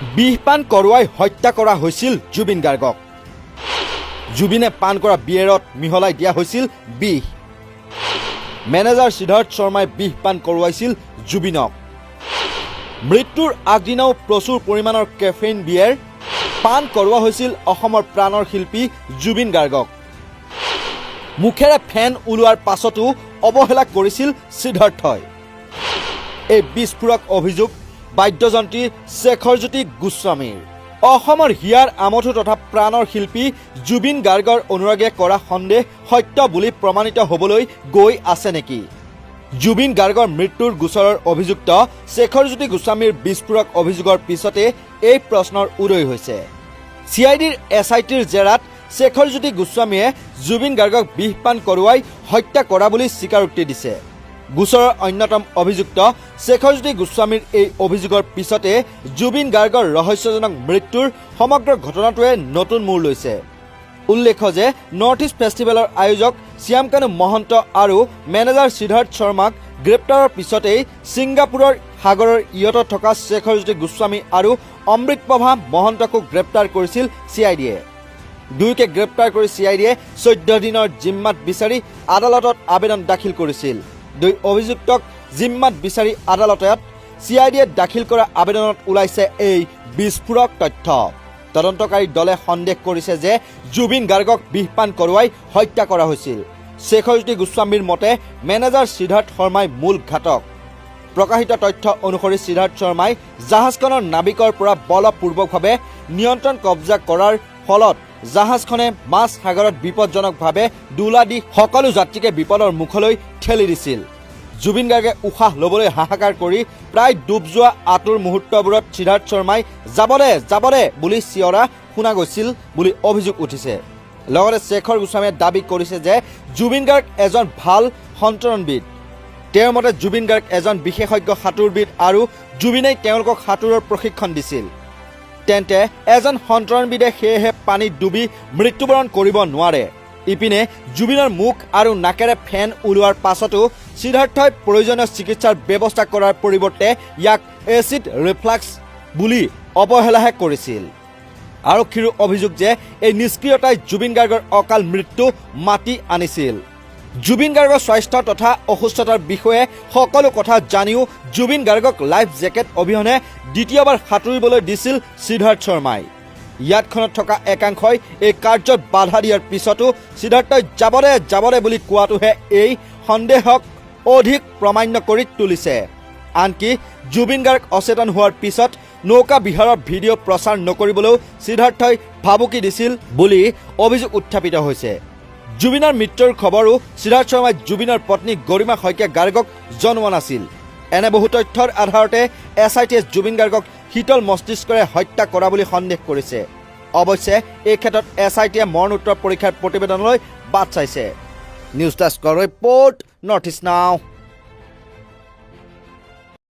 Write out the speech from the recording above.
বিষ পান কৰোৱাই হত্যা কৰা হৈছিল জুবিন গাৰ্গক। জুবিনে পান কৰা বিয়েৰত মিহলাই দিয়া হৈছিল বিষ। মেনেজাৰ সিদ্ধাৰ্থ শৰ্মাই বিষ পান কৰোৱাইছিল জুবিনক। মৃত্যুৰ আগদিনাও প্ৰচুৰ পৰিমাণৰ কেফেইন বিয়েৰ পান কৰোৱা হৈছিল অসমৰ প্ৰাণৰ শিল্পী জুবিন গাৰ্গক। মুখেৰে ফেন ওলোৱাৰ পাছতো অৱহেলা কৰিছিল সিদ্ধাৰ্থই। এই বিস্ফোৰক অভিযোগ বাদ্যযন্ত্ৰী শেখৰজ্যোতি গোস্বামীৰ। অসমৰ হিয়াৰ আমঠু তথা প্ৰাণৰ শিল্পী জুবিন গাৰ্গৰ অনুৰাগীয়ে কৰা সন্দেহ সত্য বুলি প্ৰমাণিত হ'বলৈ গৈ আছে নেকি? জুবিন গাৰ্গৰ মৃত্যুৰ গোচৰৰ অভিযুক্ত শেখৰজ্যোতি গোস্বামীৰ বিস্ফোৰক অভিযোগৰ পিছতে এই প্ৰশ্নৰ উদয় হৈছে। CIDৰ SITৰ জেৰাত শেখৰজ্যোতি গোস্বামীয়ে জুবিন গাৰ্গক বিষ পান কৰোৱাই হত্যা কৰা বুলি স্বীকাৰোক্তি দিছে। গোচৰৰ অন্যতম অভিযুক্ত শেখৰজ্যোতি গোস্বামীৰ এই অভিযোগৰ পিছতে জুবিন গাৰ্গৰ ৰহস্যজনক মৃত্যুৰ সমগ্ৰ ঘটনাটোৱে নতুন মূৰ লৈছে। উল্লেখ্য যে নৰ্থ ইষ্ট ফেষ্টিভেলৰ আয়োজক শ্যামকানু মহন্ত আৰু মেনেজাৰ সিদ্ধাৰ্থ শৰ্মাক গ্ৰেপ্তাৰৰ পিছতেই ছিংগাপুৰৰ সাগৰৰ ইয়টত থকা শেখৰজ্যোতি গোস্বামী আৰু অমৃতপ্ৰভা মহন্তকো গ্ৰেপ্তাৰ কৰিছিল CIDয়ে। দুয়োকে গ্ৰেপ্তাৰ কৰি CIDয়ে 14 দিনৰ জিম্মাত বিচাৰি আদালতত আবেদন দাখিল কৰিছিল। দুই অভিযুক্তক জিম্মাত বিচাৰি আদালতত CIDয়ে দাখিল কৰা আবেদনত ওলাইছে এই বিস্ফোৰক তথ্য। তদন্তকাৰী দলে সন্দেহ কৰিছে যে জুবিন গাৰ্গক বিষ পান কৰোৱাই হত্যা কৰা হৈছিল। শেখৰজ্যোতি গোস্বামীৰ মতে মেনেজাৰ সিদ্ধাৰ্থ শৰ্মাই মূল ঘাতক। প্ৰকাশিত তথ্য অনুসৰি সিদ্ধাৰ্থ শৰ্মাই জাহাজখনৰ নাবিকৰ পৰা বলপূৰ্বকভাৱে নিয়ন্ত্ৰণ কব্জা কৰাৰ ফলত জাহাজখনে মাছ সাগৰত বিপদজনকভাৱে ডোলা দি সকলো যাত্ৰীকে বিপদৰ মুখলৈ ঠেলি দিছিল। জুবিন গাৰ্গে উশাহ ল'বলৈ হাহাকাৰ কৰি প্ৰায় ডুব যোৱা আঁতুৰ মুহূৰ্তবোৰত সিদ্ধাৰ্থ শৰ্মাই যাবদে বুলি চিঞৰা শুনা গৈছিল বুলি অভিযোগ উঠিছে। লগতে শেখৰ গোস্বামীয়ে দাবী কৰিছে যে জুবিন গাৰ্গ এজন ভাল সন্তৰণবিদ। তেওঁৰ মতে জুবিন গাৰ্গ এজন বিশেষজ্ঞ সাঁতোৰবিদ আৰু জুবিনেই তেওঁলোকক সাঁতোৰৰ প্ৰশিক্ষণ দিছিল। তেন্তে এজন সন্তৰণবিদে সেয়েহে পানীত ডুবি মৃত্যুবৰণ কৰিব নোৱাৰে। ইপিনে জুবিনৰ মুখ আৰু নাকেৰে ফেন ওলোৱাৰ পাছতো সিদ্ধাৰ্থই প্ৰয়োজনীয় চিকিৎসাৰ ব্যৱস্থা কৰাৰ পৰিৱৰ্তে ইয়াক এচিড ৰিফ্লাক্স বুলি অৱহেলাহে কৰিছিল। আৰক্ষীৰ অভিযোগ যে এই নিষ্ক্ৰিয়তাই জুবিন গাৰ্গৰ অকাল মৃত্যু মাতি আনিছিল। জুবিন গাৰ্গৰ স্বাস্থ্য তথা অসুস্থতাৰ বিষয়ে সকলো কথা জানিও জুবিন গাৰ্গক লাইফ জেকেট অবিহনে দ্বিতীয়বাৰ সাঁতুৰিবলৈ দিছিল সিদ্ধাৰ্থ শৰ্মাই। ইয়াতখনত থকা একাংশই এই কাৰ্যত বাধা দিয়াৰ পিছতো সিদ্ধাৰ্থই যাবদে বুলি কোৱাটোহে এই সন্দেহক অধিক প্ৰমাণ্য কৰি তুলিছে। আনকি জুবিন গাৰ্গ অচেতন হোৱাৰ পিছত নৌকা বিহাৰৰ ভিডিঅ' প্ৰচাৰ নকৰিবলৈও সিদ্ধাৰ্থই ভাবুকি দিছিল বুলি অভিযোগ উত্থাপিত হৈছে। জুবিনৰ মৃত্যুৰ খবৰো সিদ্ধাৰ্থ শৰ্মাই জুবিনৰ পত্নী গৰিমা শইকীয়া গাৰ্গক জনোৱা নাছিল। এনে বহু তথ্যৰ আধাৰতে SITয়ে জুবিন গাৰ্গক শীতল মস্তিষ্কৰে হত্যা কৰা বুলি সন্দেহ কৰিছে। অৱশ্যে এই ক্ষেত্ৰত SITয়ে মৰণোত্তৰ পৰীক্ষাৰ প্ৰতিবেদনলৈ বাট চাইছে। নিউজ ডেস্কৰ ৰিপৰ্ট, নৰ্থ ইষ্ট নাও।